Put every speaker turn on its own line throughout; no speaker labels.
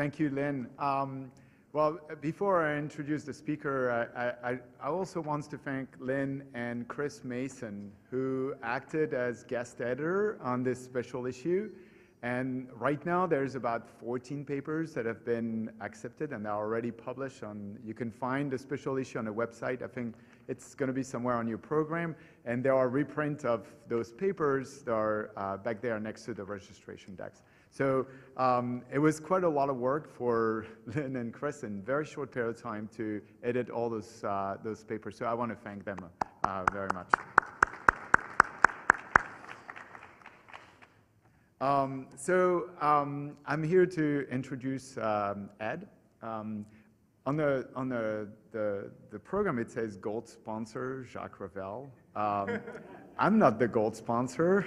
Thank you, Lynn. Well, before I introduce the speaker, I also want to thank Lynn and Chris Mason, who acted as guest editor on this special issue. And right now, there's about 14 papers that have been accepted and are already published on, you can find the special issue on the website. I think it's going to be somewhere on your program. And there are reprints of those papers that are back there next to the registration desk. So it was quite a lot of work for Lynn and Chris in a very short period of time to edit all those papers. So I want to thank them very much. I'm here to introduce Ed. On the program, it says gold sponsor, Jacques Ravel. I'm not the gold sponsor.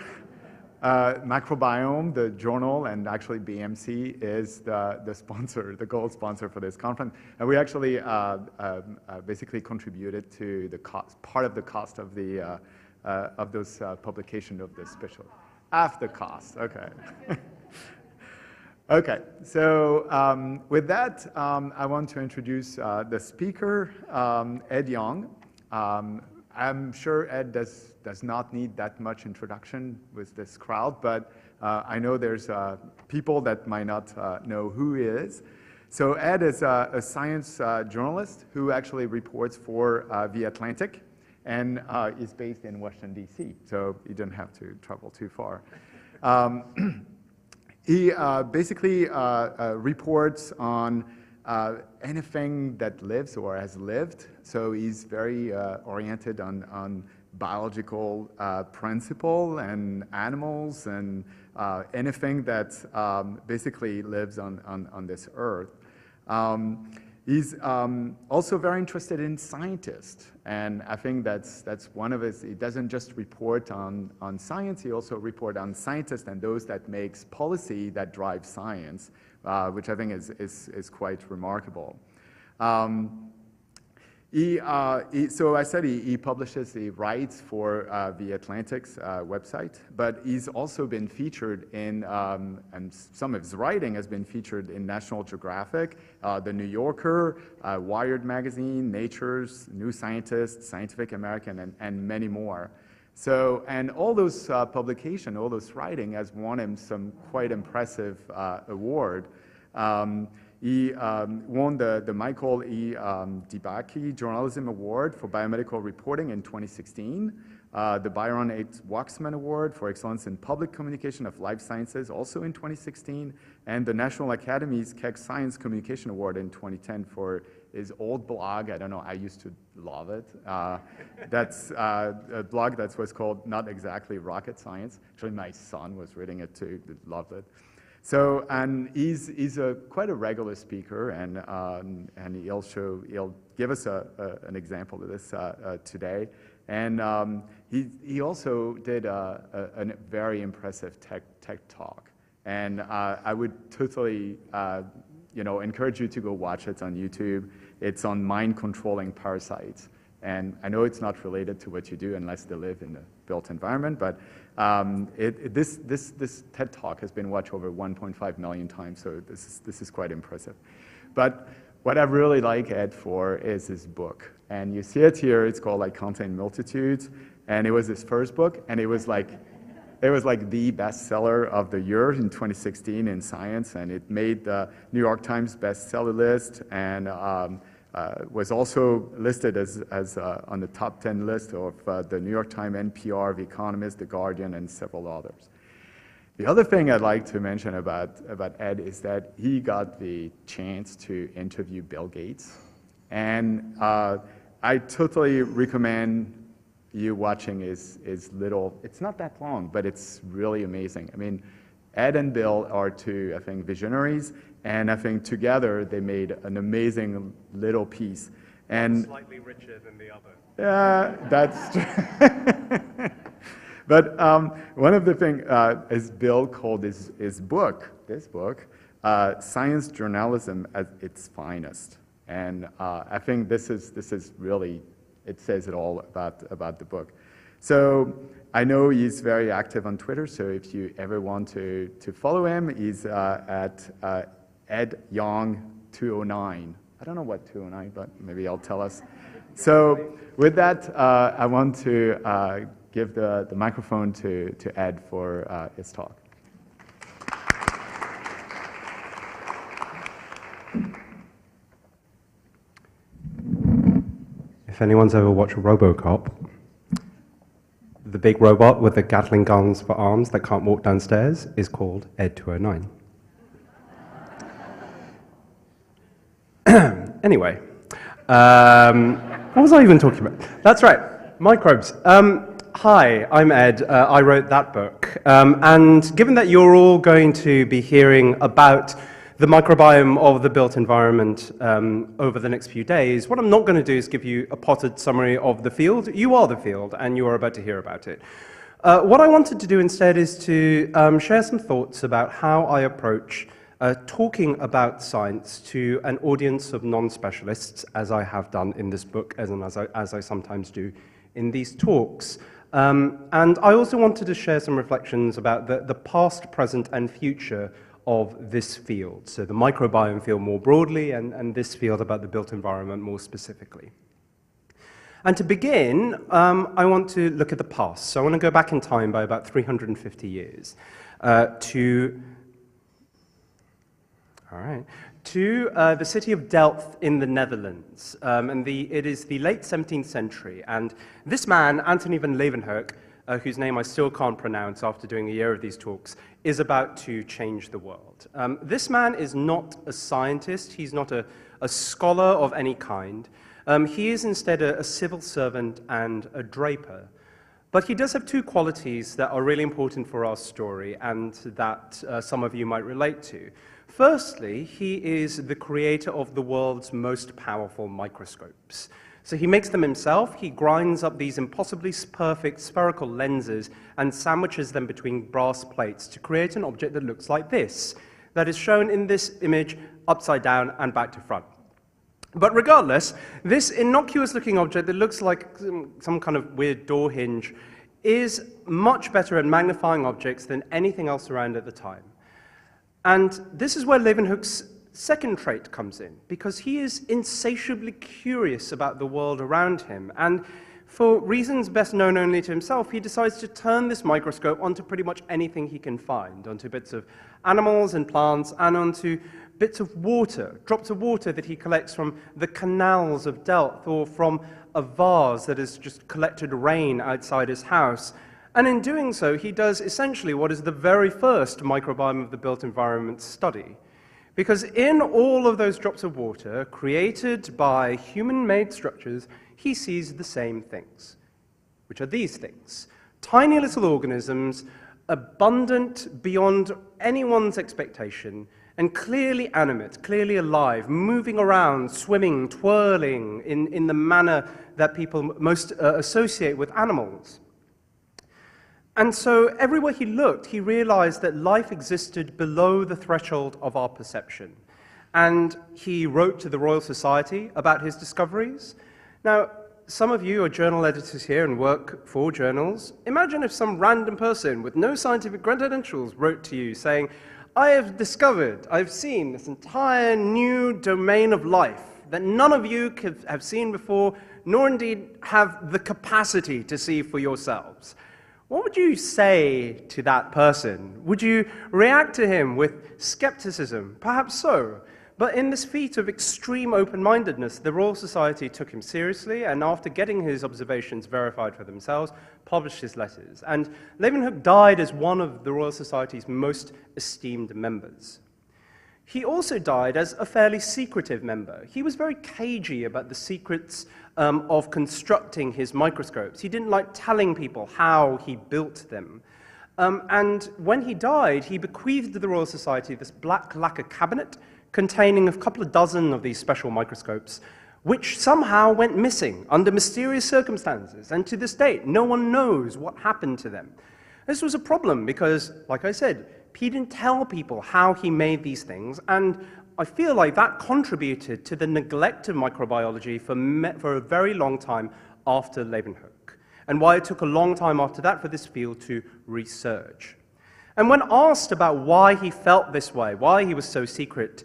Microbiome, the journal, and actually BMC is the sponsor, the gold sponsor for this conference. And we actually basically contributed to the cost, part of the cost of the of those publication of this special. Half the cost, okay. Okay, so with that, I want to introduce the speaker, Ed Yong. I'm sure Ed does not need that much introduction with this crowd, but I know there's people that might not know who he is. So Ed is a science journalist who actually reports for The Atlantic and is based in Washington, D.C., so you don't have to travel too far. He basically reports on anything that lives or has lived. So he's very oriented on biological principle and animals and anything that basically lives on this earth. He's also very interested in scientists, and I think that's one of his. He doesn't just report on science; he also reports on scientists and those that makes policy that drives science, which I think is quite remarkable. So I said he publishes, he writes for The Atlantic's website, but he's also been featured in, and some of his writing has been featured in National Geographic, The New Yorker, Wired Magazine, Nature's, New Scientist, Scientific American, and many more. So, and all those publications, all those writing has won him some quite impressive award. He won the Michael E. DeBakey Journalism Award for Biomedical Reporting in 2016, the Byron H. Waxman Award for Excellence in Public Communication of Life Sciences, also in 2016, and the National Academies Keck Science Communication Award in 2010 for his old blog. I don't know, I used to love it. That's a blog that was called Not Exactly Rocket Science. Actually, my son was reading it too, loved it. So, and he's quite a regular speaker, and he'll give us an example of this today. And he also did a very impressive tech talk, and I would totally encourage you to go watch it on YouTube. It's on mind controlling parasites. And I know it's not related to what you do unless they live in the built environment, but this TED Talk has been watched over 1.5 million times, so this is quite impressive. But what I really like Ed for is his book. And you see it here, it's called like Contain Multitudes, and it was his first book, and it was like the bestseller of the year in 2016 in Science, and it made the New York Times bestseller list, and was also listed as on the top 10 list of the New York Times, NPR, The Economist, The Guardian, and several others. The other thing I'd like to mention about Ed is that he got the chance to interview Bill Gates. And I totally recommend you watching his little, it's not that long, but it's really amazing. I mean, Ed and Bill are two, I think, visionaries, and I think together they made an amazing little piece. And
slightly richer than the other.
Yeah, that's true. But one of the things is Bill called this book, Science Journalism at its Finest. And I think this is really, it says it all about the book. So I know he's very active on Twitter, so if you ever want to follow him, he's at Ed Yong 209. I don't know what 209, but maybe he'll tell us. So with that, I want to give the microphone to Ed for his talk.
If anyone's ever watched RoboCop, the big robot with the Gatling guns for arms that can't walk downstairs is called Ed 209. Anyway, what was I even talking about? That's right, microbes. Hi, I'm Ed. I wrote that book. And given that you're all going to be hearing about the microbiome of the built environment over the next few days, what I'm not going to do is give you a potted summary of the field. You are the field, and you are about to hear about it. What I wanted to do instead is to share some thoughts about how I approach talking about science to an audience of non-specialists, as I have done in this book, as I sometimes do in these talks. And I also wanted to share some reflections about the past, present, and future of this field, so the microbiome field more broadly, and this field about the built environment more specifically. And to begin, I want to look at the past. So I want to go back in time by about 350 years to the city of Delft in the Netherlands. It is the late 17th century, and this man, Anthony van Leeuwenhoek, whose name I still can't pronounce after doing a year of these talks, is about to change the world. This man is not a scientist, he's not a scholar of any kind. He is instead a civil servant and a draper. But he does have two qualities that are really important for our story and that some of you might relate to. Firstly, he is the creator of the world's most powerful microscopes. So he makes them himself, he grinds up these impossibly perfect spherical lenses and sandwiches them between brass plates to create an object that looks like this, that is shown in this image upside down and back to front. But regardless, this innocuous-looking object that looks like some kind of weird door hinge is much better at magnifying objects than anything else around at the time. And this is where Leeuwenhoek's second trait comes in, because he is insatiably curious about the world around him. And for reasons best known only to himself, he decides to turn this microscope onto pretty much anything he can find, onto bits of animals and plants, and onto bits of water, drops of water that he collects from the canals of Delft, or from a vase that has just collected rain outside his house. And in doing so, he does essentially what is the very first microbiome of the built environment study. Because in all of those drops of water, created by human-made structures, he sees the same things, which are these things. Tiny little organisms, abundant beyond anyone's expectation, and clearly animate, clearly alive, moving around, swimming, twirling in the manner that people most associate with animals. And so everywhere he looked, he realized that life existed below the threshold of our perception. And he wrote to the Royal Society about his discoveries. Now, some of you are journal editors here and work for journals. Imagine if some random person with no scientific credentials wrote to you saying, I have seen this entire new domain of life that none of you have seen before, nor indeed have the capacity to see for yourselves. What would you say to that person? Would you react to him with skepticism? Perhaps so. But in this feat of extreme open-mindedness, the Royal Society took him seriously, and after getting his observations verified for themselves, published his letters. And Leeuwenhoek died as one of the Royal Society's most esteemed members. He also died as a fairly secretive member. He was very cagey about the secrets of constructing his microscopes. He didn't like telling people how he built them. And when he died, he bequeathed the Royal Society this black lacquer cabinet containing a couple of dozen of these special microscopes, which somehow went missing under mysterious circumstances. And to this date, no one knows what happened to them. This was a problem because, like I said, he didn't tell people how he made these things, and I feel like that contributed to the neglect of microbiology for a very long time after Leeuwenhoek, and why it took a long time after that for this field to resurge. And when asked about why he felt this way, why he was so secret,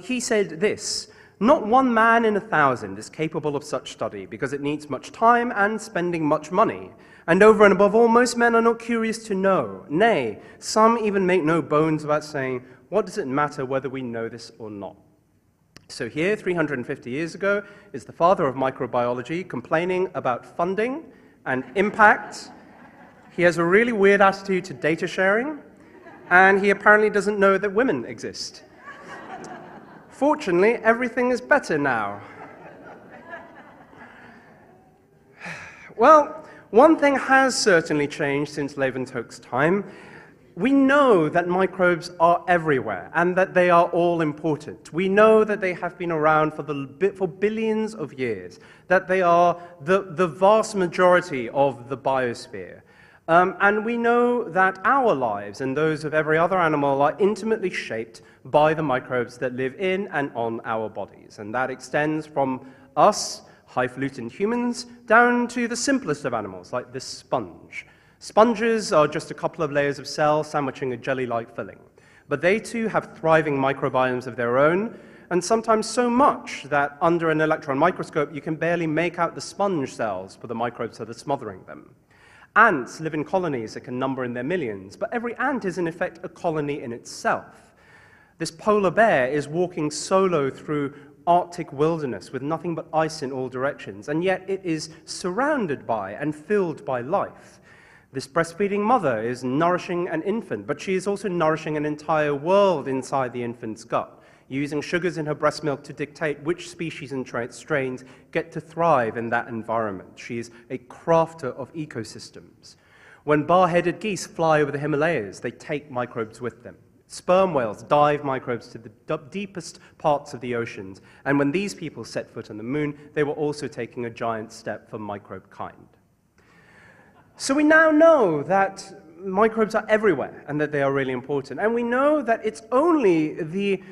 He said this: "Not one man in 1,000 is capable of such study, because it needs much time and spending much money. And over and above all, most men are not curious to know. Nay, some even make no bones about saying, 'What does it matter whether we know this or not?'" So here, 350 years ago, is the father of microbiology complaining about funding and impact. He has a really weird attitude to data sharing, and he apparently doesn't know that women exist. Fortunately, everything is better now. Well, one thing has certainly changed since Leeuwenhoek's time. We know that microbes are everywhere and that they are all important. We know that they have been around for billions of years, that they are the vast majority of the biosphere. And we know that our lives and those of every other animal are intimately shaped by the microbes that live in and on our bodies. And that extends from us, highfalutin humans, down to the simplest of animals, like this sponge. Sponges are just a couple of layers of cells sandwiching a jelly-like filling. But they too have thriving microbiomes of their own, and sometimes so much that under an electron microscope you can barely make out the sponge cells for the microbes that are smothering them. Ants live in colonies that can number in their millions, but every ant is in effect a colony in itself. This polar bear is walking solo through Arctic wilderness with nothing but ice in all directions, and yet it is surrounded by and filled by life. This breastfeeding mother is nourishing an infant, but she is also nourishing an entire world inside the infant's gut, using sugars in her breast milk to dictate which species and strains get to thrive in that environment. She is a crafter of ecosystems. When bar-headed geese fly over the Himalayas, they take microbes with them. Sperm whales dive microbes to the deepest parts of the oceans, and when these people set foot on the moon, they were also taking a giant step for microbe kind. So we now know that microbes are everywhere and that they are really important. And we know that it's only the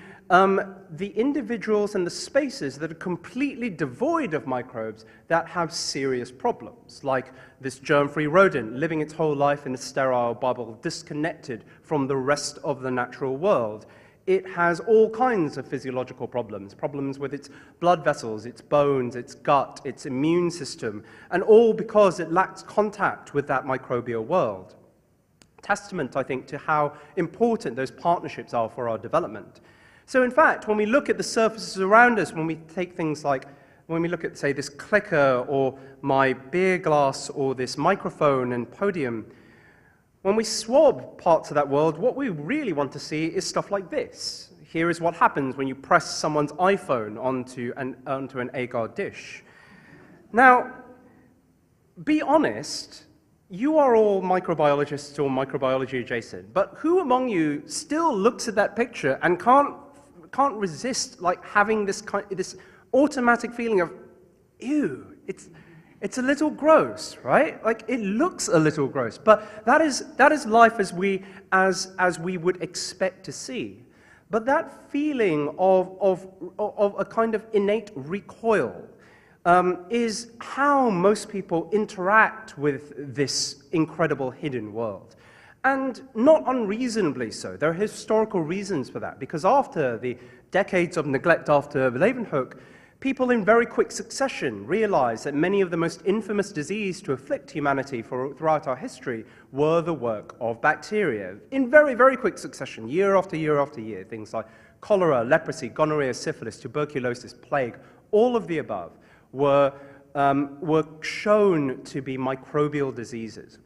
individuals and the spaces that are completely devoid of microbes that have serious problems, like this germ-free rodent living its whole life in a sterile bubble, disconnected from the rest of the natural world. It has all kinds of physiological problems, problems with its blood vessels, its bones, its gut, its immune system, and all because it lacks contact with that microbial world. Testament, I think, to how important those partnerships are for our development. So in fact, when we look at the surfaces around us, when we take things like, when we look at, say, this clicker or my beer glass or this microphone and podium, when we swab parts of that world, what we really want to see is stuff like this. Here is what happens when you press someone's iPhone onto an agar dish. Now, be honest, you are all microbiologists or microbiology adjacent, but who among you still looks at that picture and can't resist like having this automatic feeling of, ew, it's a little gross, right? Like, it looks a little gross, but that is life as we would expect to see. But that feeling of a kind of innate recoil is how most people interact with this incredible hidden world. And not unreasonably so. There are historical reasons for that, because after the decades of neglect after Leeuwenhoek, people in very quick succession realized that many of the most infamous diseases to afflict humanity throughout our history were the work of bacteria. In very, very quick succession, year after year after year, things like cholera, leprosy, gonorrhea, syphilis, tuberculosis, plague, all of the above were shown to be microbial diseases.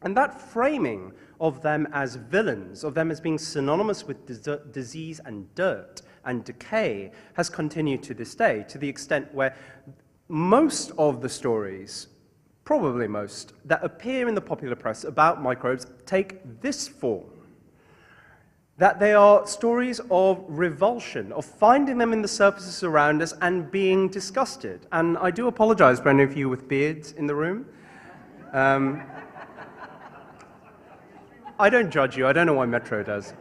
And that framing of them as villains, of them as being synonymous with disease and dirt and decay, has continued to this day, to the extent where most of the stories, probably most, that appear in the popular press about microbes take this form. That they are stories of revulsion, of finding them in the surfaces around us and being disgusted. And I do apologize for any of you with beards in the room. I don't judge you. I don't know why Metro does.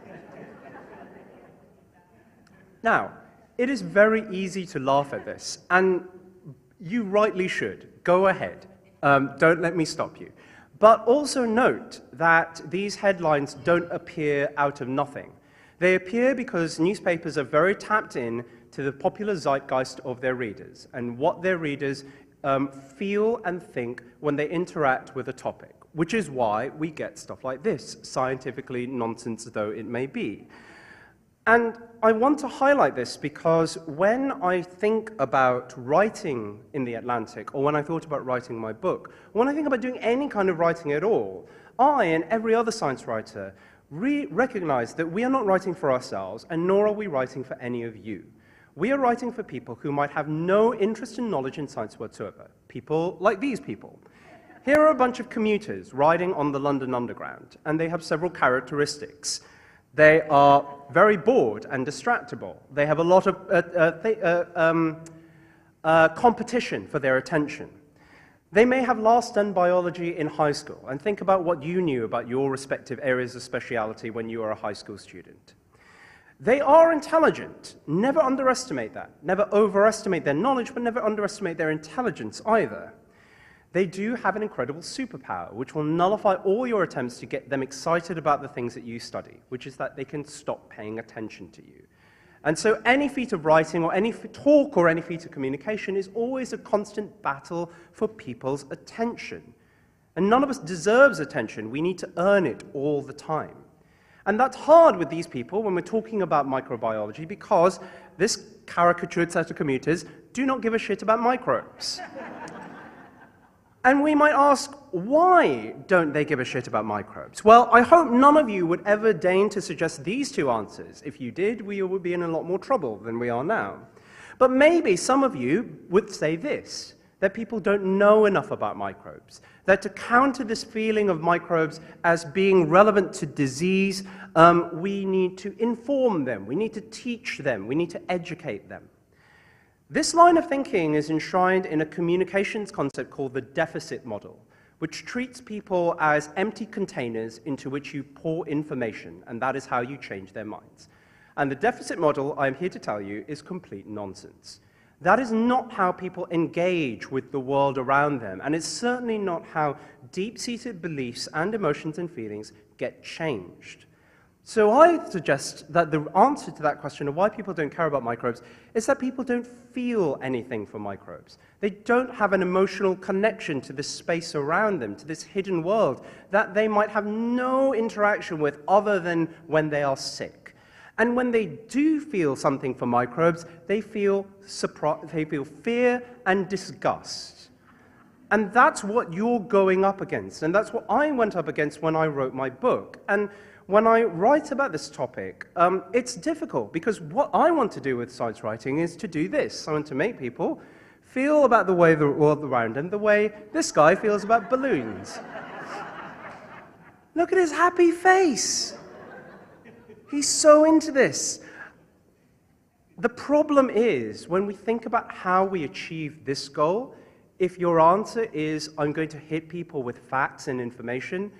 Now, it is very easy to laugh at this, and you rightly should. Go ahead. Don't let me stop you. But also note that these headlines don't appear out of nothing. They appear because newspapers are very tapped in to the popular zeitgeist of their readers and what their readers feel and think when they interact with a topic, which is why we get stuff like this, scientifically nonsense though it may be. And I want to highlight this because when I think about writing in the Atlantic, or when I thought about writing my book, when I think about doing any kind of writing at all, I and every other science writer recognize that we are not writing for ourselves, and nor are we writing for any of you. We are writing for people who might have no interest in knowledge in science whatsoever. People like these people. Here are a bunch of commuters riding on the London Underground, and they have several characteristics. They are very bored and distractible. They have a lot of competition for their attention. They may have last done biology in high school, and think about what you knew about your respective areas of speciality when you were a high school student. They are intelligent. Never underestimate that. Never overestimate their knowledge, but never underestimate their intelligence either. They do have an incredible superpower, which will nullify all your attempts to get them excited about the things that you study, which is that they can stop paying attention to you. And so any feat of writing or any talk or any feat of communication is always a constant battle for people's attention. And none of us deserves attention. We need to earn it all the time. And that's hard with these people when we're talking about microbiology because this caricatured set of commuters do not give a shit about microbes. And we might ask, why don't they give a shit about microbes? Well, I hope none of you would ever deign to suggest these two answers. If you did, we would be in a lot more trouble than we are now. But maybe some of you would say this, that people don't know enough about microbes, that to counter this feeling of microbes as being relevant to disease, we need to inform them, we need to teach them, we need to educate them. This line of thinking is enshrined in a communications concept called the deficit model, which treats people as empty containers into which you pour information, and that is how you change their minds. And the deficit model, I'm here to tell you, is complete nonsense. That is not how people engage with the world around them, and it's certainly not how deep-seated beliefs and emotions and feelings get changed. So I suggest that the answer to that question of why people don't care about microbes is that people don't feel anything for microbes. They don't have an emotional connection to this space around them, to this hidden world that they might have no interaction with other than when they are sick. And when they do feel something for microbes, they feel fear and disgust. And that's what you're going up against, and that's what I went up against when I wrote my book. And when I write about this topic, it's difficult because what I want to do with science writing is to do this. I want to make people feel about the way the world around them the way this guy feels about balloons. Look at his happy face. He's so into this. The problem is when we think about how we achieve this goal, if your answer is, I'm going to hit people with facts and information,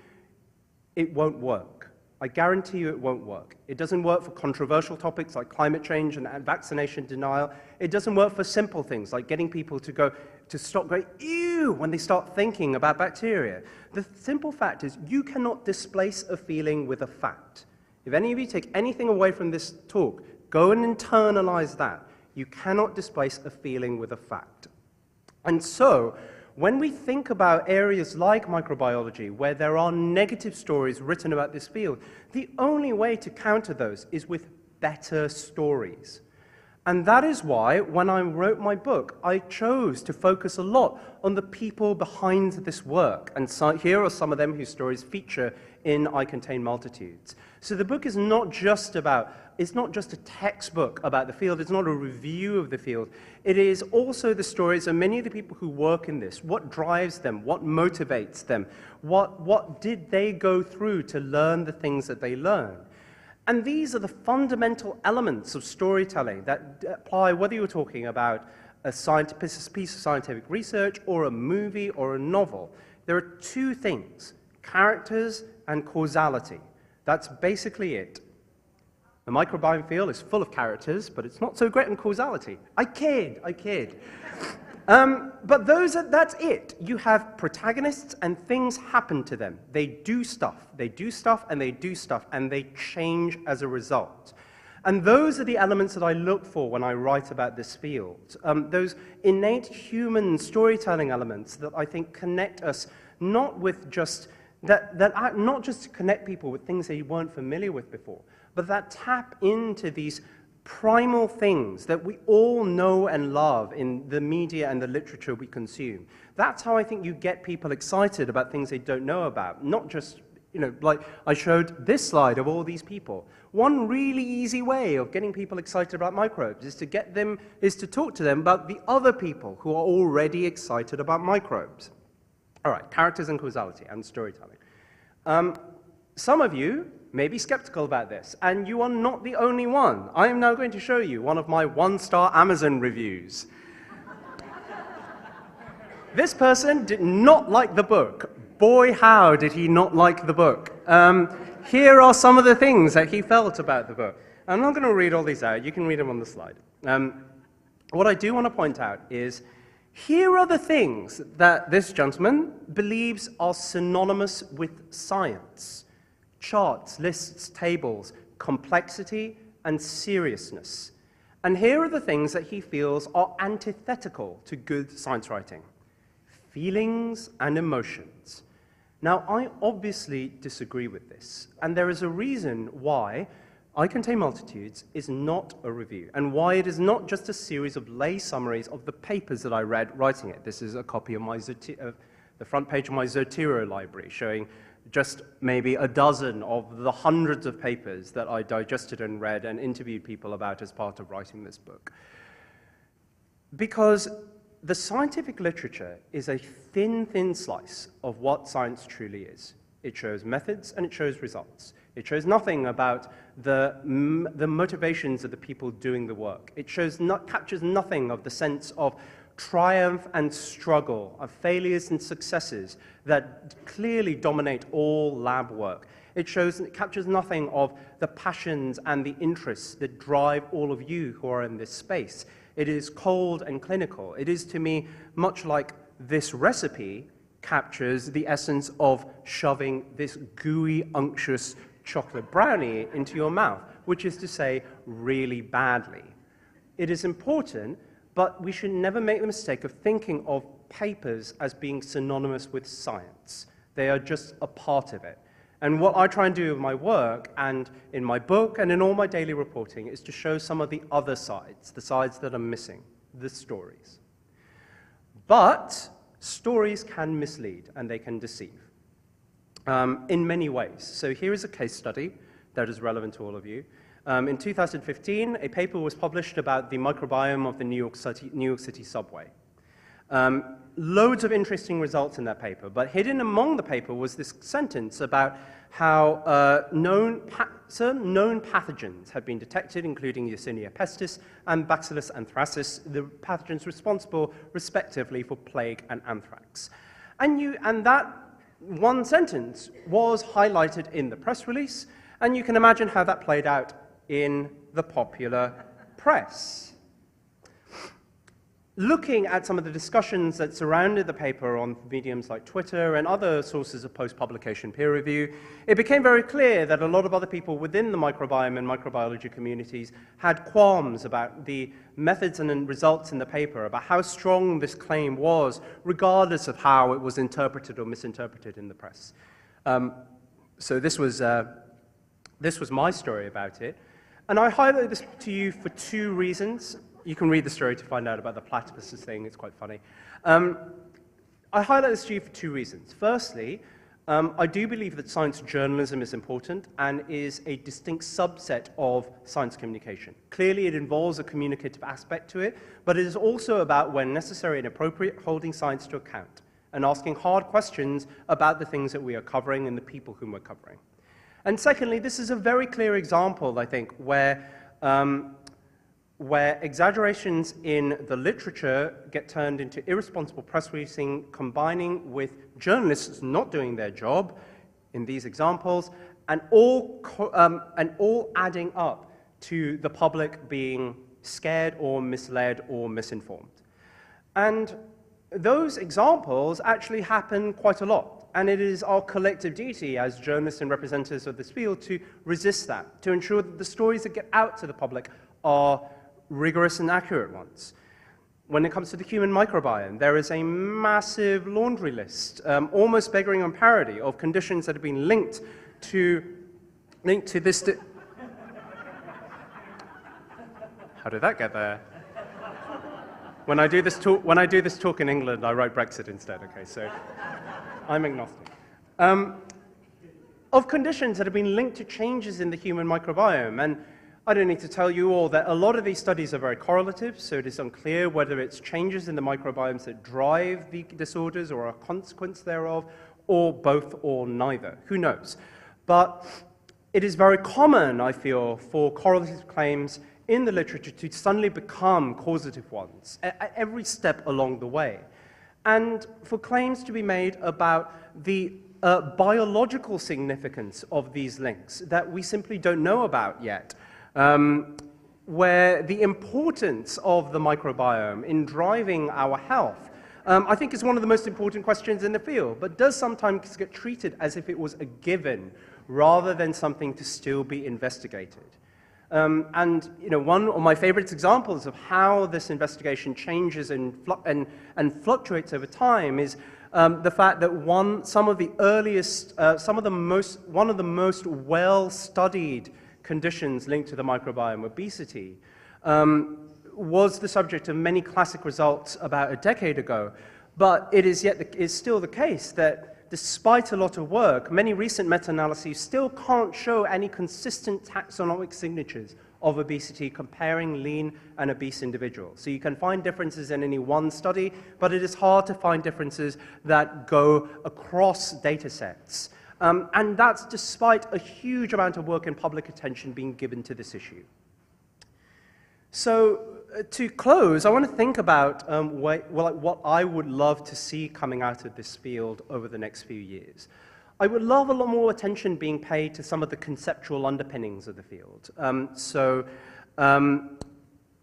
it won't work. I guarantee you it won't work. It doesn't work for controversial topics like climate change and vaccination denial. It doesn't work for simple things like getting people to stop going, ew, when they start thinking about bacteria. The simple fact is you cannot displace a feeling with a fact. If any of you take anything away from this talk, go and internalize that. You cannot displace a feeling with a fact. And so, when we think about areas like microbiology, where there are negative stories written about this field, the only way to counter those is with better stories. And that is why, when I wrote my book, I chose to focus a lot on the people behind this work. And so here are some of them whose stories feature in I Contain Multitudes. So the book is not just it's not just a textbook about the field, it's not a review of the field. It is also the stories of many of the people who work in this, what drives them, what motivates them, what did they go through to learn the things that they learn. And these are the fundamental elements of storytelling that apply whether you're talking about a piece of scientific research or a movie or a novel. There are two things, characters and causality. That's basically it. The microbiome field is full of characters, but it's not so great in causality. I kid. But that's it. You have protagonists and things happen to them. They do stuff, and they do stuff, and they change as a result. And those are the elements that I look for when I write about this field. Those innate human storytelling elements that I think connect us not with just, not just to connect people with things they weren't familiar with before, but that tap into these primal things that we all know and love in the media and the literature we consume. That's how I think you get people excited about things they don't know about, not just, like I showed this slide of all these people. One really easy way of getting people excited about microbes is to talk to them about the other people who are already excited about microbes. All right, characters and causality and storytelling. Some of you may be skeptical about this, and you are not the only one. I am now going to show you one of my one-star Amazon reviews. This person did not like the book. Boy, how did he not like the book. Here are some of the things that he felt about the book. I'm not going to read all these out. You can read them on the slide. What I do want to point out is, here are the things that this gentleman believes are synonymous with science. Charts, lists, tables, complexity, and seriousness. And here are the things that he feels are antithetical to good science writing. Feelings and emotions. Now, I obviously disagree with this, and there is a reason why I Contain Multitudes is not a review, and why it is not just a series of lay summaries of the papers that I read writing it. This is a copy of the front page of my Zotero library, showing just maybe a dozen of the hundreds of papers that I digested and read and interviewed people about as part of writing this book. Because the scientific literature is a thin, thin slice of what science truly is. It shows methods and it shows results. It shows nothing about the motivations of the people doing the work. It captures nothing of the sense of triumph and struggle, of failures and successes that clearly dominate all lab work. It captures nothing of the passions and the interests that drive all of you who are in this space. It is cold and clinical. It is, to me, much like this recipe captures the essence of shoving this gooey, unctuous chocolate brownie into your mouth, which is to say, really badly. It is important, but we should never make the mistake of thinking of papers as being synonymous with science. They are just a part of it. And what I try and do with my work, and in my book, and in all my daily reporting, is to show some of the other sides, the sides that are missing, the stories. But stories can mislead, and they can deceive in many ways. So here is a case study that is relevant to all of you. In 2015, a paper was published about the microbiome of the New York City subway. Loads of interesting results in that paper, but hidden among the paper was this sentence about how certain known pathogens had been detected, including Yersinia pestis and Bacillus anthracis, the pathogens responsible, respectively, for plague and anthrax. And that one sentence was highlighted in the press release, and you can imagine how that played out in the popular press. Looking at some of the discussions that surrounded the paper on mediums like Twitter and other sources of post-publication peer review, it became very clear that a lot of other people within the microbiome and microbiology communities had qualms about the methods and results in the paper, about how strong this claim was, regardless of how it was interpreted or misinterpreted in the press. So this was my story about it. And I highlight this to you for two reasons. You can read the story to find out about the platypuses thing. It's quite funny. I highlight this to you for two reasons. Firstly, I do believe that science journalism is important and is a distinct subset of science communication. Clearly, it involves a communicative aspect to it, but it is also about, when necessary and appropriate, holding science to account and asking hard questions about the things that we are covering and the people whom we're covering. And secondly, this is a very clear example, I think, where exaggerations in the literature get turned into irresponsible press releasing, combining with journalists not doing their job in these examples, and all adding up to the public being scared or misled or misinformed. And those examples actually happen quite a lot. And it is our collective duty as journalists and representatives of this field to resist that, to ensure that the stories that get out to the public are rigorous and accurate ones. When it comes to the human microbiome, there is a massive laundry list, almost begging on parody, of conditions that have been linked to this. How did that get there? When I do this talk in England, I write Brexit instead. Okay, so I'm agnostic. Of conditions that have been linked to changes in the human microbiome, and I don't need to tell you all that a lot of these studies are very correlative, so it is unclear whether it's changes in the microbiomes that drive the disorders or a consequence thereof, or both or neither. Who knows? But it is very common, I feel, for correlative claims in the literature to suddenly become causative ones at every step along the way. And for claims to be made about the biological significance of these links that we simply don't know about yet, where the importance of the microbiome in driving our health, I think is one of the most important questions in the field, but does sometimes get treated as if it was a given rather than something to still be investigated. And one of my favorite examples of how this investigation changes and fluctuates over time is the fact that one of the most well-studied conditions linked to the microbiome, obesity, was the subject of many classic results about a decade ago. But it is still the case that despite a lot of work, many recent meta-analyses still can't show any consistent taxonomic signatures of obesity comparing lean and obese individuals. So you can find differences in any one study, but it is hard to find differences that go across data sets. And that's despite a huge amount of work and public attention being given to this issue. So to close, I want to think about what I would love to see coming out of this field over the next few years. I would love a lot more attention being paid to some of the conceptual underpinnings of the field.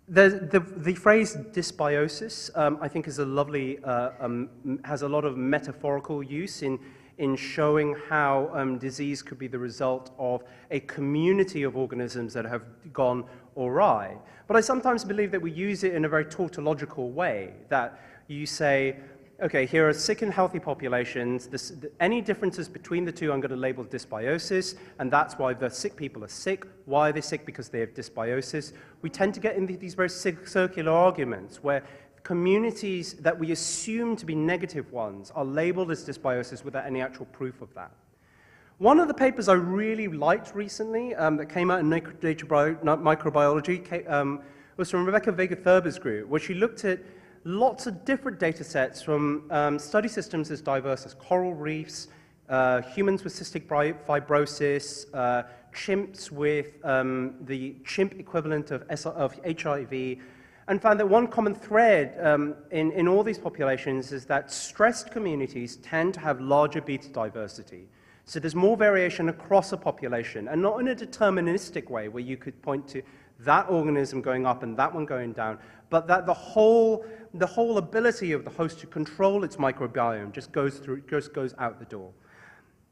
The phrase dysbiosis, I think, is a lovely, has a lot of metaphorical use in showing how disease could be the result of a community of organisms that have gone awry. But I sometimes believe that we use it in a very tautological way, that you say, okay, here are sick and healthy populations. Any differences between the two I'm going to label dysbiosis, and that's why the sick people are sick. Why are they sick? Because they have dysbiosis. We tend to get into these very circular arguments where communities that we assume to be negative ones are labeled as dysbiosis without any actual proof of that. One of the papers I really liked recently that came out in Nature Microbiology was from Rebecca Vega-Thurber's group, where she looked at lots of different data sets from study systems as diverse as coral reefs, humans with cystic fibrosis, chimps with the chimp equivalent of HIV, and found that one common thread in all these populations is that stressed communities tend to have larger beta diversity. So there's more variation across a population, and not in a deterministic way where you could point to that organism going up and that one going down, but that the whole ability of the host to control its microbiome just goes out the door.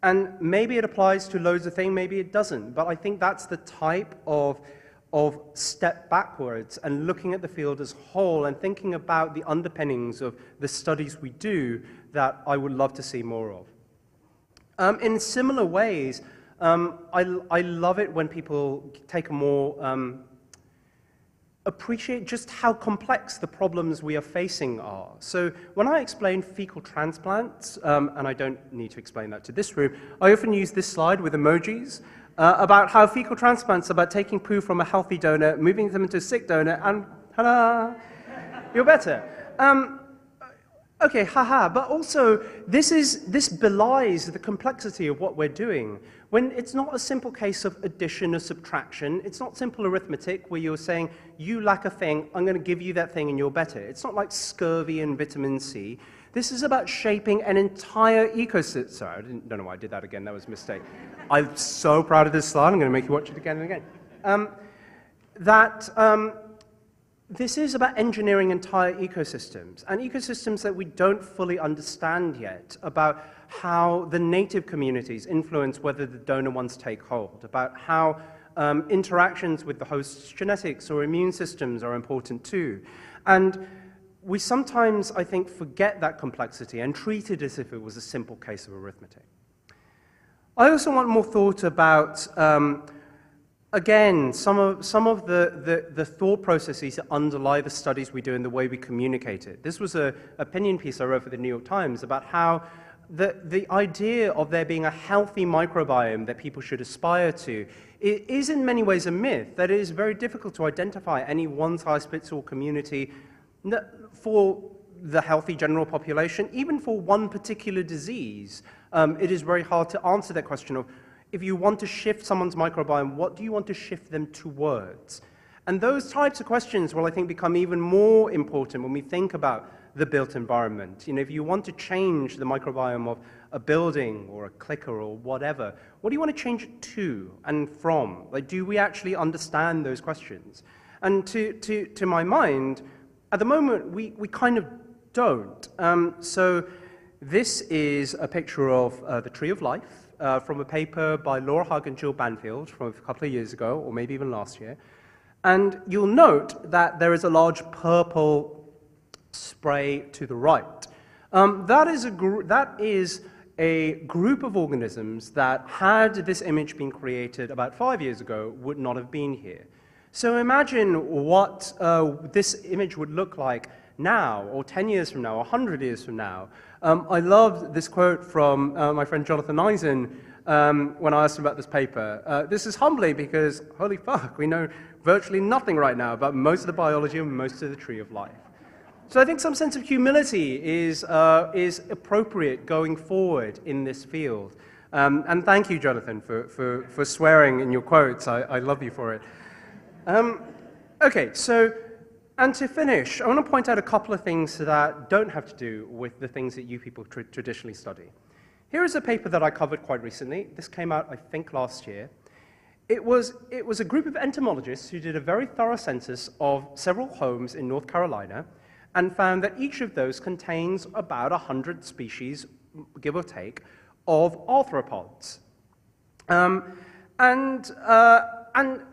And maybe it applies to loads of things, maybe it doesn't, but I think that's the type of step backwards and looking at the field as a whole and thinking about the underpinnings of the studies we do that I would love to see more of. In similar ways, I love it when people take a more, appreciate just how complex the problems we are facing are. So when I explain fecal transplants, and I don't need to explain that to this room, I often use this slide with emojis about how fecal transplants are about taking poo from a healthy donor, moving them into a sick donor, and ta-da, you're better. Okay, haha, but also this belies the complexity of what we're doing. When it's not a simple case of addition or subtraction, it's not simple arithmetic where you're saying, you lack a thing, I'm going to give you that thing and you're better. It's not like scurvy and vitamin C. This is about shaping an entire ecosystem. Sorry, I don't know why I did that again, that was a mistake. I'm so proud of this slide, I'm going to make you watch it again and again. this is about engineering entire ecosystems, and ecosystems that we don't fully understand yet, about how the native communities influence whether the donor ones take hold, about how interactions with the host's genetics or immune systems are important too. And we sometimes, I think, forget that complexity and treat it as if it was a simple case of arithmetic. I also want more thought about, again, some of the thought processes that underlie the studies we do and the way we communicate it. This was an opinion piece I wrote for the New York Times about how the idea of there being a healthy microbiome that people should aspire to is in many ways a myth, that it is very difficult to identify any one-size-fits-all community for the healthy general population. Even for one particular disease, it is very hard to answer that question of, if you want to shift someone's microbiome, what do you want to shift them towards? And those types of questions will, I think, become even more important when we think about the built environment. You know, if you want to change the microbiome of a building or a clicker or whatever, what do you want to change it to and from? Like, do we actually understand those questions? And to my mind, at the moment, we kind of don't. So this is a picture of the Tree of Life, from a paper by Laura Hug and Jill Banfield from a couple of years ago, or maybe even last year. And you'll note that there is a large purple spray to the right. That is a group of organisms that, had this image been created about 5 years ago, would not have been here. So imagine what this image would look like now, or 10 years from now, or 100 years from now. I loved this quote from my friend Jonathan Eisen when I asked him about this paper. This is humbling because, holy fuck, we know virtually nothing right now about most of the biology and most of the Tree of Life. So I think some sense of humility is appropriate going forward in this field. And thank you, Jonathan, for swearing in your quotes. I love you for it. Okay, so, and to finish, I want to point out a couple of things that don't have to do with the things that you people traditionally study. Here is a paper that I covered quite recently. This came out, I think, last year. It was a group of entomologists who did a very thorough census of several homes in North Carolina and found that each of those contains about 100 species, give or take, of arthropods. And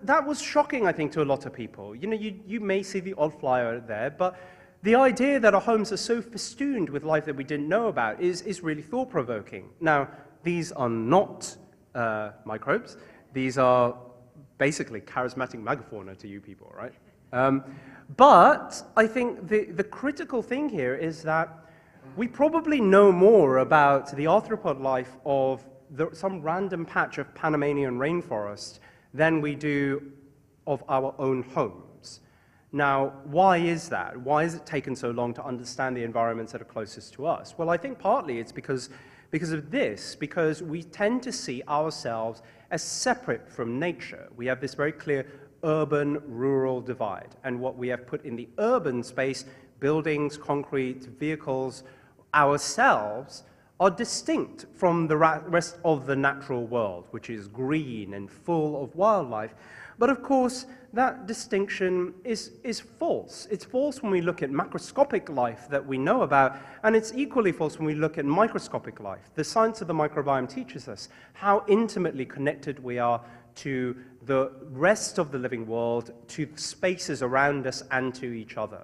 that was shocking, I think, to a lot of people. You know, you may see the odd flyer there, but the idea that our homes are so festooned with life that we didn't know about is really thought-provoking. Now, these are not microbes. These are basically charismatic megafauna to you people, right? But I think the critical thing here is that we probably know more about the arthropod life of some random patch of Panamanian rainforest than we do of our own homes. Now, why is that? Why has it taken so long to understand the environments that are closest to us? Well, I think partly it's because of this, because we tend to see ourselves as separate from nature. We have this very clear urban-rural divide, and what we have put in the urban space, buildings, concrete, vehicles, ourselves, are distinct from the rest of the natural world, which is green and full of wildlife. But of course, that distinction is false. It's false when we look at macroscopic life that we know about, and it's equally false when we look at microscopic life. The science of the microbiome teaches us how intimately connected we are to the rest of the living world, to spaces around us, and to each other.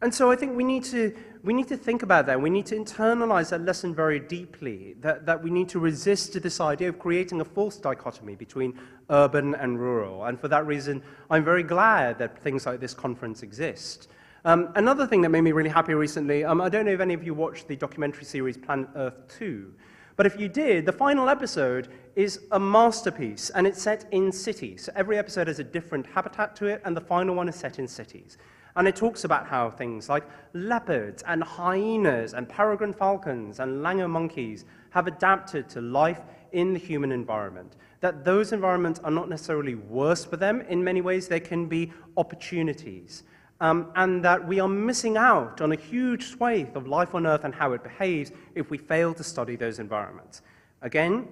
And so I think we need to think about that. We need to internalize that lesson very deeply, that we need to resist this idea of creating a false dichotomy between urban and rural. And for that reason, I'm very glad that things like this conference exist. Another thing that made me really happy recently, I don't know if any of you watched the documentary series Planet Earth 2, but if you did, the final episode is a masterpiece, and it's set in cities. So every episode has a different habitat to it, and the final one is set in cities. And it talks about how things like leopards and hyenas and peregrine falcons and langur monkeys have adapted to life in the human environment. That those environments are not necessarily worse for them. In many ways, they can be opportunities. And that we are missing out on a huge swathe of life on Earth and how it behaves if we fail to study those environments. Again,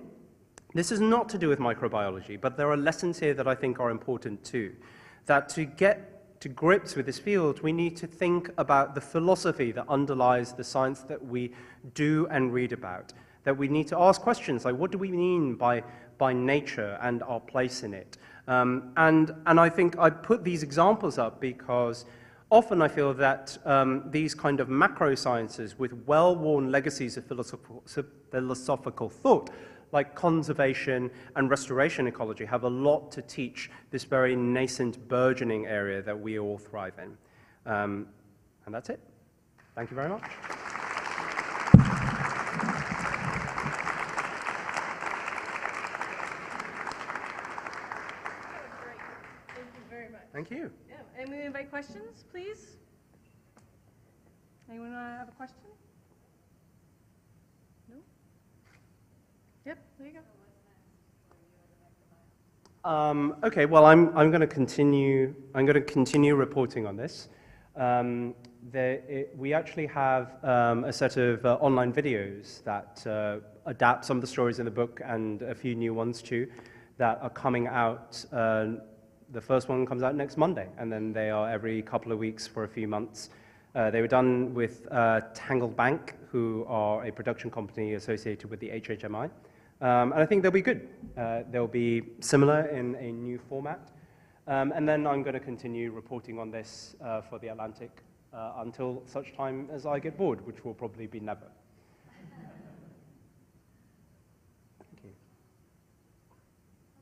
this is not to do with microbiology, but there are lessons here that I think are important too. That to get to grips with this field, we need to think about the philosophy that underlies the science that we do and read about. That we need to ask questions like, what do we mean by nature and our place in it? And I think I put these examples up because often I feel that these kind of macro sciences with well-worn legacies of philosophical thought, like conservation and restoration ecology, have a lot to teach this very nascent, burgeoning area that we all thrive in. And that's it. Thank you very much. Thank you.
Yeah. And we invite questions, please. Anyone have a question? No? Yep, there you go.
Okay, well, I'm going to continue. I'm going to continue reporting on this. We actually have a set of online videos that adapt some of the stories in the book and a few new ones too, that are coming out. The first one comes out next Monday, and then they are every couple of weeks for a few months. They were done with Tangled Bank, who are a production company associated with the HHMI. And I think they'll be good. They'll be similar in a new format. And then I'm going to continue reporting on this for The Atlantic until such time as I get bored, which will probably be never. Thank you.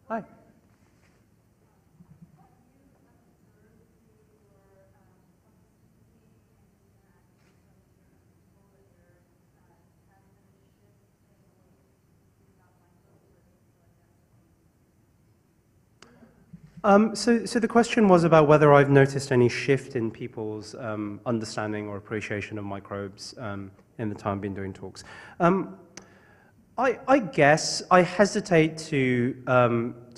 Hi. So the question was about whether I've noticed any shift in people's understanding or appreciation of microbes in the time I've been doing talks. I guess I hesitate to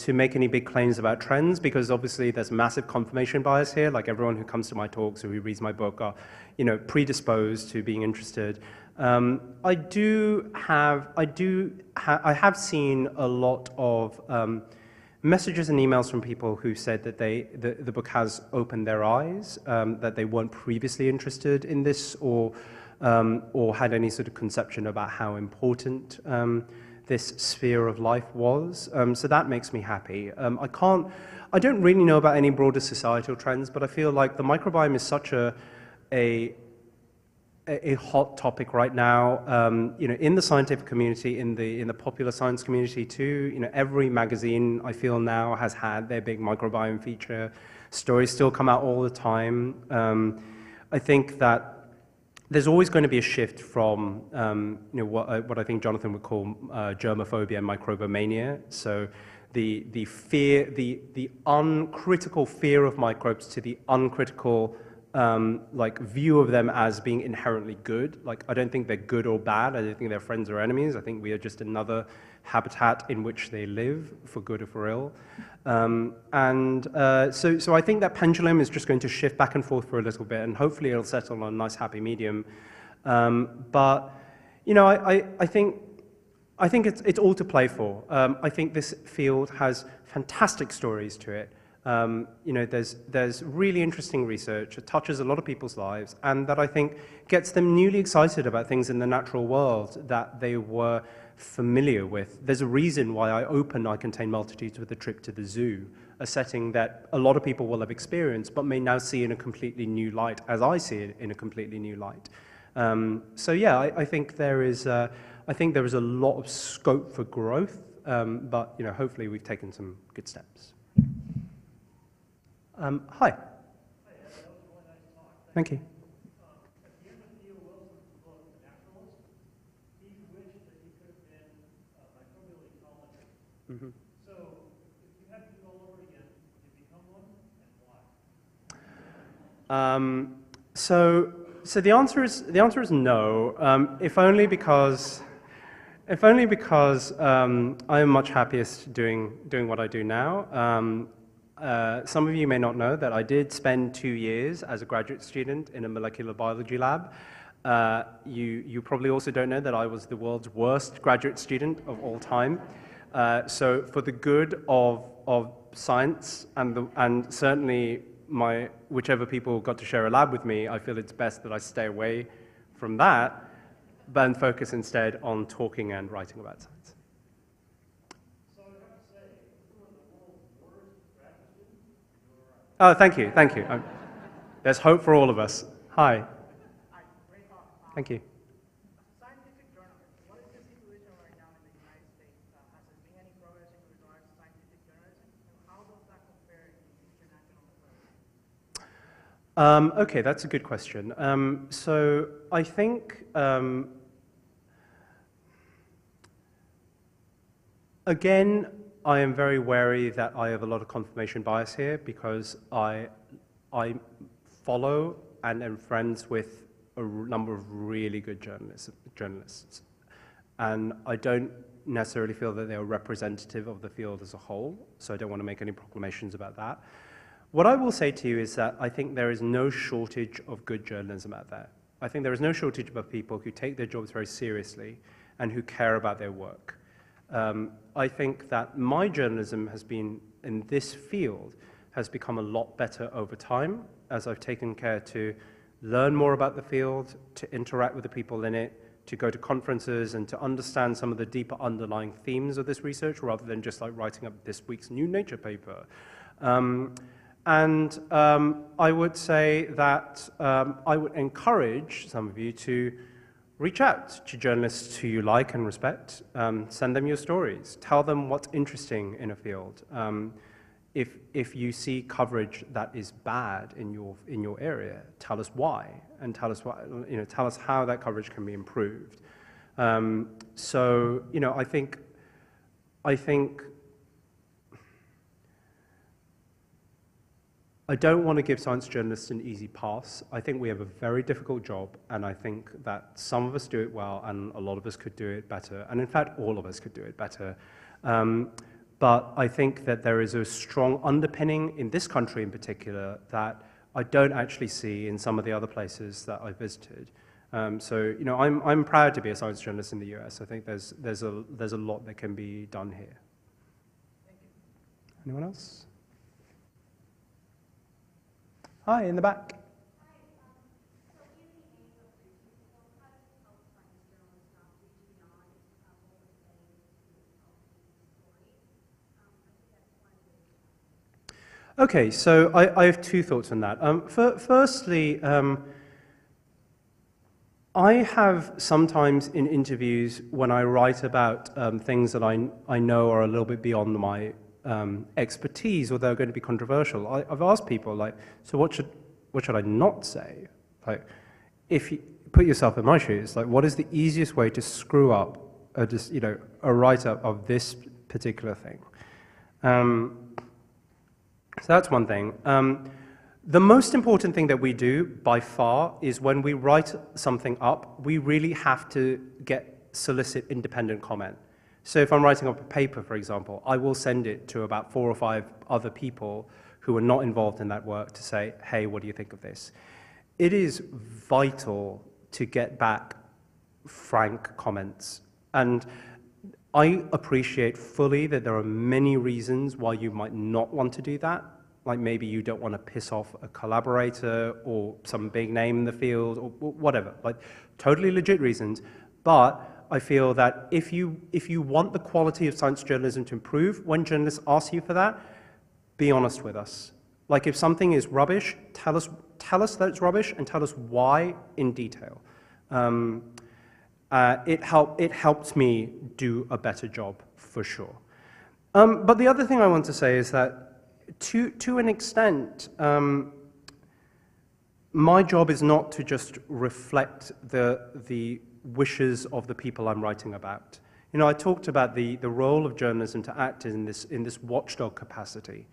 make any big claims about trends because obviously there's massive confirmation bias here. Like everyone who comes to my talks or who reads my book are, predisposed to being interested. I have seen a lot of messages and emails from people who said that the book has opened their eyes, that they weren't previously interested in this or had any sort of conception about how important this sphere of life was. So that makes me happy. I don't really know about any broader societal trends, but I feel like the microbiome is such a hot topic right now, in the scientific community, in the popular science community too. Every magazine I feel now has had their big microbiome feature. Stories still come out all the time. I think that there's always going to be a shift from what I think Jonathan would call germophobia and microbomania. So the fear, the uncritical fear of microbes to the uncritical view of them as being inherently good. Like, I don't think they're good or bad. I don't think they're friends or enemies. I think we are just another habitat in which they live, for good or for ill. So I think that pendulum is just going to shift back and forth for a little bit, and hopefully it'll settle on a nice, happy medium. I think it's all to play for. I think this field has fantastic stories to it. There's really interesting research that touches a lot of people's lives and that I think gets them newly excited about things in the natural world that they were familiar with. There's a reason why I Contain Multitudes with a trip to the zoo, a setting that a lot of people will have experienced but may now see in a completely new light, as I see it in a completely new light. I think there is a lot of scope for growth, but hopefully we've taken some good steps. Hi. Thank you.
At the end of Theo Wilson's book, The Naturalist, he wished that he could have been a microbial ecologist.
Mm-hmm.
So, if you had to do all over again, would you become one, and why?
So the answer is no. If only because I am much happiest doing what I do now. Some of you may not know that I did spend 2 years as a graduate student in a molecular biology lab. You probably also don't know that I was the world's worst graduate student of all time. So for the good of science and certainly whichever people got to share a lab with me, I feel it's best that I stay away from that, but focus instead on talking and writing about science.
So I have to say, you are the world's worst graduate student.
Oh, thank you, thank you. There's hope for all of us. Hi.
Hi, great talk.
Thank you.
Scientific journalism. What is the situation right now in the United States? Has there been any progress in regards to scientific journalism? And how does that compare in international level?
Okay, that's a good question. So I think, again, I am very wary that I have a lot of confirmation bias here because I follow and am friends with a number of really good journalists. And I don't necessarily feel that they are representative of the field as a whole, so I don't want to make any proclamations about that. What I will say to you is that I think there is no shortage of good journalism out there. I think there is no shortage of people who take their jobs very seriously and who care about their work. I think that my journalism has been, in this field, has become a lot better over time as I've taken care to learn more about the field, to interact with the people in it, to go to conferences and to understand some of the deeper underlying themes of this research rather than just like writing up this week's new Nature paper. I would say that I would encourage some of you to reach out to journalists who you like and respect. Send them your stories. Tell them what's interesting in a field. If you see coverage that is bad in your area, tell us why, and tell us tell us how that coverage can be improved. So I think I don't want to give science journalists an easy pass. I think we have a very difficult job, and I think that some of us do it well, and a lot of us could do it better, and in fact, all of us could do it better. But I think that there is a strong underpinning in this country in particular that I don't actually see in some of the other places that I visited. So I'm proud to be a science journalist in the US. I think there's a lot that can be done here.
Thank you.
Anyone else? Hi, in the back. Okay, so I have two thoughts on that. Firstly, I have sometimes in interviews when I write about things that I know are a little bit beyond my expertise or they're going to be controversial. I've asked people like, so what should I not say? Like, if you put yourself in my shoes, like, what is the easiest way to screw up a write-up of this particular thing? So that's one thing. The most important thing that we do by far is when we write something up, we really have to solicit independent comment. So if I'm writing up a paper, for example, I will send it to about 4 or 5 other people who are not involved in that work to say, hey, what do you think of this? It is vital to get back frank comments. And I appreciate fully that there are many reasons why you might not want to do that. Like maybe you don't want to piss off a collaborator or some big name in the field or whatever, like totally legit reasons. But I feel that if you want the quality of science journalism to improve, when journalists ask you for that, be honest with us. Like if something is rubbish, tell us that it's rubbish and tell us why in detail. It helped me do a better job for sure. But the other thing I want to say is that to an extent, my job is not to just reflect the wishes of the people I'm writing about. I talked about the role of journalism to act in this watchdog capacity.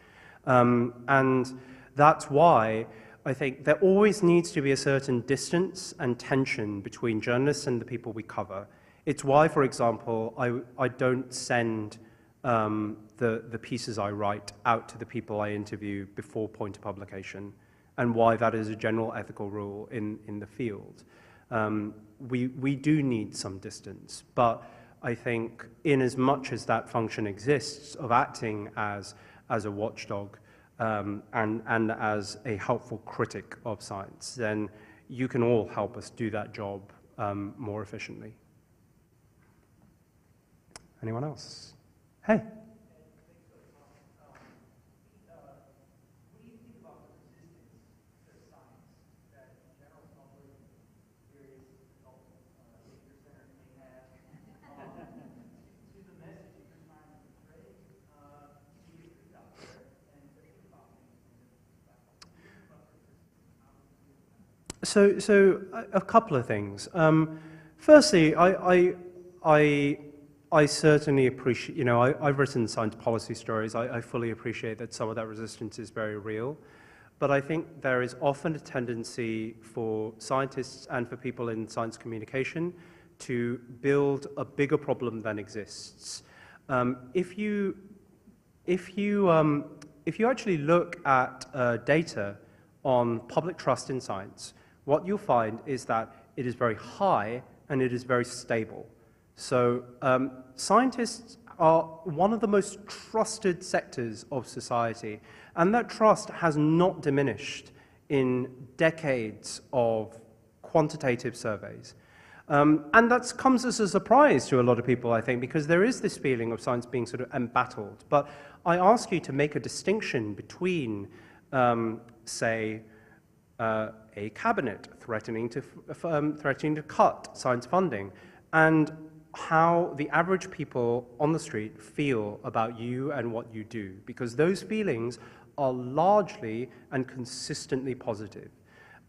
And that's why I think there always needs to be a certain distance and tension between journalists and the people we cover. It's why, for example, I don't send the pieces I write out to the people I interview before point of publication, and why that is a general ethical rule in the field. We do need some distance, but I think in as much as that function exists of acting as a watchdog, and as a helpful critic of science, then you can all help us do that job more efficiently. Anyone else? Hey. So a couple of things. Firstly, I certainly appreciate, I've written science policy stories. I fully appreciate that some of that resistance is very real. But I think there is often a tendency for scientists and for people in science communication to build a bigger problem than exists. If you actually look at data on public trust in science, what you'll find is that it is very high and it is very stable. So scientists are one of the most trusted sectors of society, and that trust has not diminished in decades of quantitative surveys. And that comes as a surprise to a lot of people, I think, because there is this feeling of science being sort of embattled. But I ask you to make a distinction between, say, a cabinet threatening to cut science funding, and how the average people on the street feel about you and what you do, because those feelings are largely and consistently positive.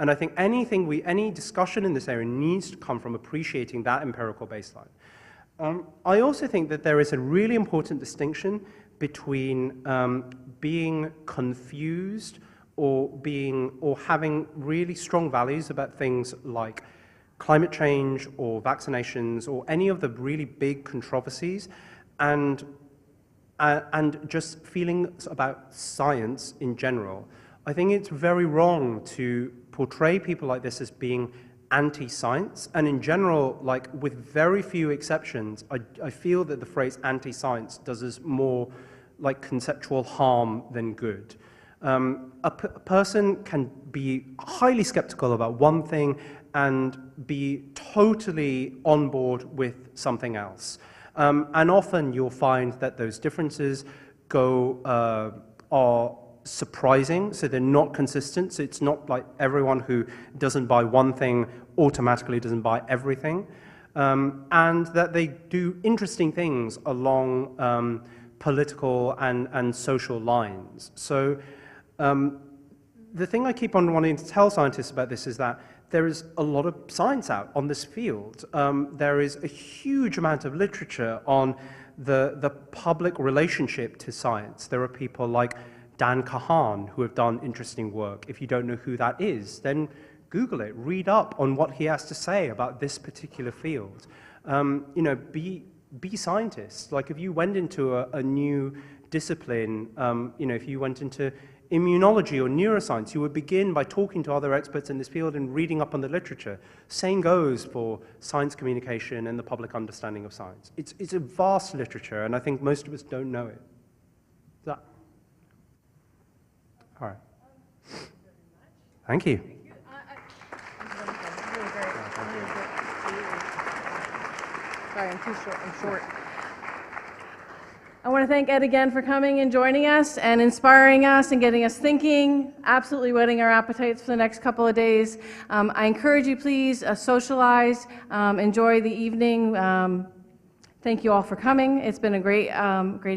And I think any discussion in this area needs to come from appreciating that empirical baseline. I also think that there is a really important distinction between being confused or having really strong values about things like climate change or vaccinations or any of the really big controversies, and just feelings about science in general. I think it's very wrong to portray people like this as being anti-science, and in general, like with very few exceptions, I feel that the phrase anti-science does us more like conceptual harm than good. A person can be highly skeptical about one thing and be totally on board with something else. And often you'll find that those differences are surprising, so they're not consistent. So it's not like everyone who doesn't buy one thing automatically doesn't buy everything. And that they do interesting things along political and social lines. So the thing I keep on wanting to tell scientists about this is that there is a lot of science out on this field. There is a huge amount of literature on the public relationship to science. There are people like Dan Kahan who have done interesting work. If you don't know who that is, then Google it, read up on what he has to say about this particular field. Be scientists. Like if you went into a new discipline, if you went into immunology or neuroscience, you would begin by talking to other experts in this field and reading up on the literature. Same goes for science communication and the public understanding of science. It's a vast literature, and I think most of us don't know it. All right. Thank you.
Sorry, I'm short. I want to thank Ed again for coming and joining us and inspiring us and getting us thinking, absolutely whetting our appetites for the next couple of days. I encourage you, please socialize, enjoy the evening. Thank you all for coming. It's been a great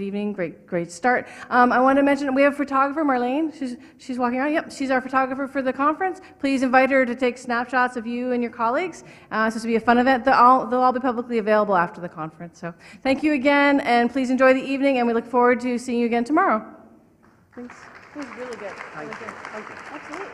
evening, great start. I want to mention we have a photographer, Marlene. She's walking around. Yep, she's our photographer for the conference. Please invite her to take snapshots of you and your colleagues. So this will be a fun event. They'll all be publicly available after the conference. So thank you again, and please enjoy the evening, and we look forward to seeing you again tomorrow. Thanks. It was really good. Thank you. Absolutely.